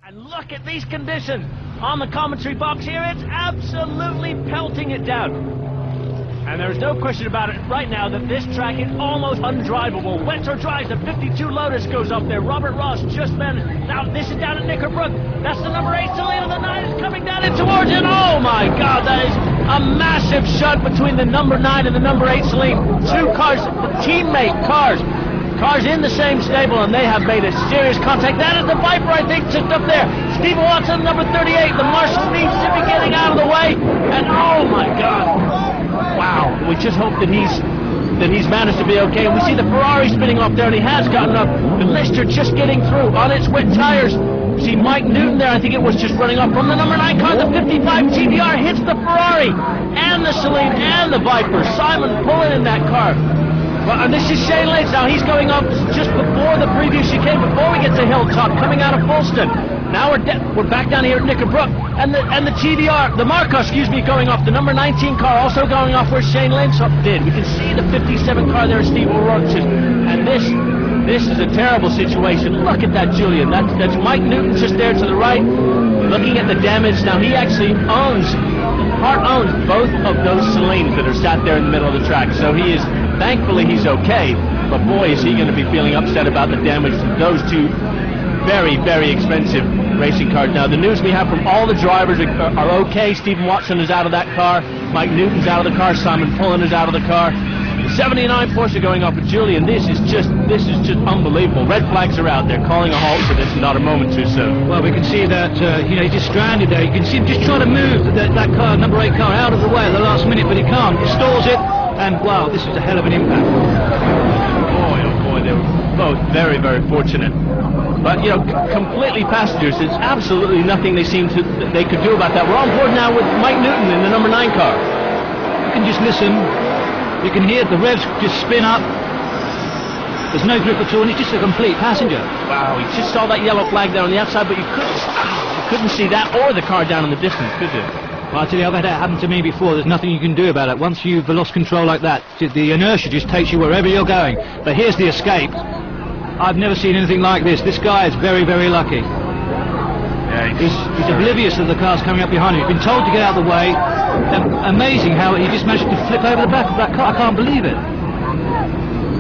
And look at these conditions on the commentary box here. It's absolutely pelting it down. And there's no question about it right now that this track is almost undrivable. Wet or dry, the 52 Lotus goes up there. Robert Ross just been. Now this is down at Knickerbrook. That's the number 8 Selena. The 9 is coming down in towards it. Oh my God, that is a massive shot between the number 9 and the number 8 Selene. Two cars, teammate cars. Cars in the same stable, and they have made a serious contact. That is the Viper, I think, just up there. Steve Watson, number 38. The Marshall needs to be getting out of the way. And oh my God. Wow. We just hope that he's managed to be okay. And we see the Ferrari spinning off there, and he has gotten up. The Lister just getting through on its wet tires. We see Mike Newton there. I think it was just running up from the number 9 car. The 55 TBR hits the Ferrari and the Selene and the Viper. Simon pulling in that car. Well, and this is Shane Lynch. Now he's going up just before the previous chicane, before we get to Hilltop, coming out of Fulston. Now we're back down here at Knickerbrook, and the TVR, the Marco, excuse me, going off. The number 19 car also going off where Shane Lynch did. We can see the 57 car there, Steve O'Rourke's, and this is a terrible situation. Look at that, Julian. That's Mike Newton just there to the right, looking at the damage. Now he actually owns both of those Selenes that are sat there in the middle of the track. So he is. Thankfully, he's okay, but boy, is he going to be feeling upset about the damage to those two very, very expensive racing cars. Now, the news we have from all the drivers are okay. Stephen Watson is out of that car. Mike Newton's out of the car. Simon Pullen is out of the car. The 79 Porsche going off with Julian. This is just unbelievable. Red flags are out. They're calling a halt to this, not a moment too soon. Well, we can see that he's just stranded there. You can see him just trying to move that car, number 8 car, out of the way at the last minute, but he can't. He stalls it. And wow, this is a hell of an impact. Boy, oh boy, they were both very, very fortunate. But, completely passengers, there's absolutely nothing they could do about that. We're on board now with Mike Newton in the number 9 car. You can just listen. You can hear the revs just spin up. There's no grip at all, and he's just a complete passenger. Wow, you just saw that yellow flag there on the outside, but you couldn't see that or the car down in the distance, could you? Well, I tell you, I've had that happen to me before. There's nothing you can do about it. Once you've lost control like that, the inertia just takes you wherever you're going. But here's the escape. I've never seen anything like this. This guy is very, very lucky. Yeah, he's oblivious that the car's coming up behind him. He's been told to get out of the way. Amazing how he just managed to flip over the back of that car. I can't believe it.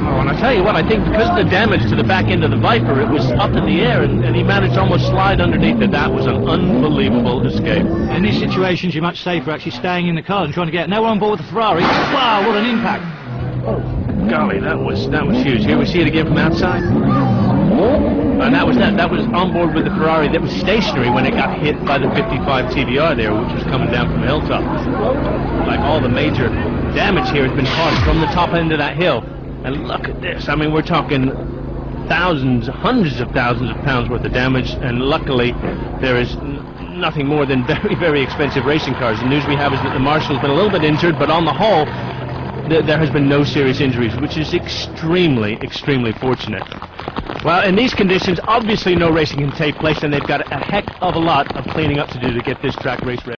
Oh, and I tell you what, I think because of the damage to the back end of the Viper, it was up in the air, and he managed to almost slide underneath it. That was an unbelievable escape. In these situations, you're much safer actually staying in the car and trying to get. Now we're on board with the Ferrari. Wow, what an impact! Oh, golly, that was huge. Here we see it again from outside. And that was on board with the Ferrari that was stationary when it got hit by the 55 TBR there, which was coming down from the hilltop. Like all the major damage here has been caused from the top end of that hill. And look at this. I mean, we're talking thousands, hundreds of thousands of pounds worth of damage, and luckily there is nothing more than very, very expensive racing cars. The news we have is that the Marshal's been a little bit injured, but on the whole, there has been no serious injuries, which is extremely, extremely fortunate. Well, in these conditions, obviously no racing can take place, and they've got a heck of a lot of cleaning up to do to get this track race ready.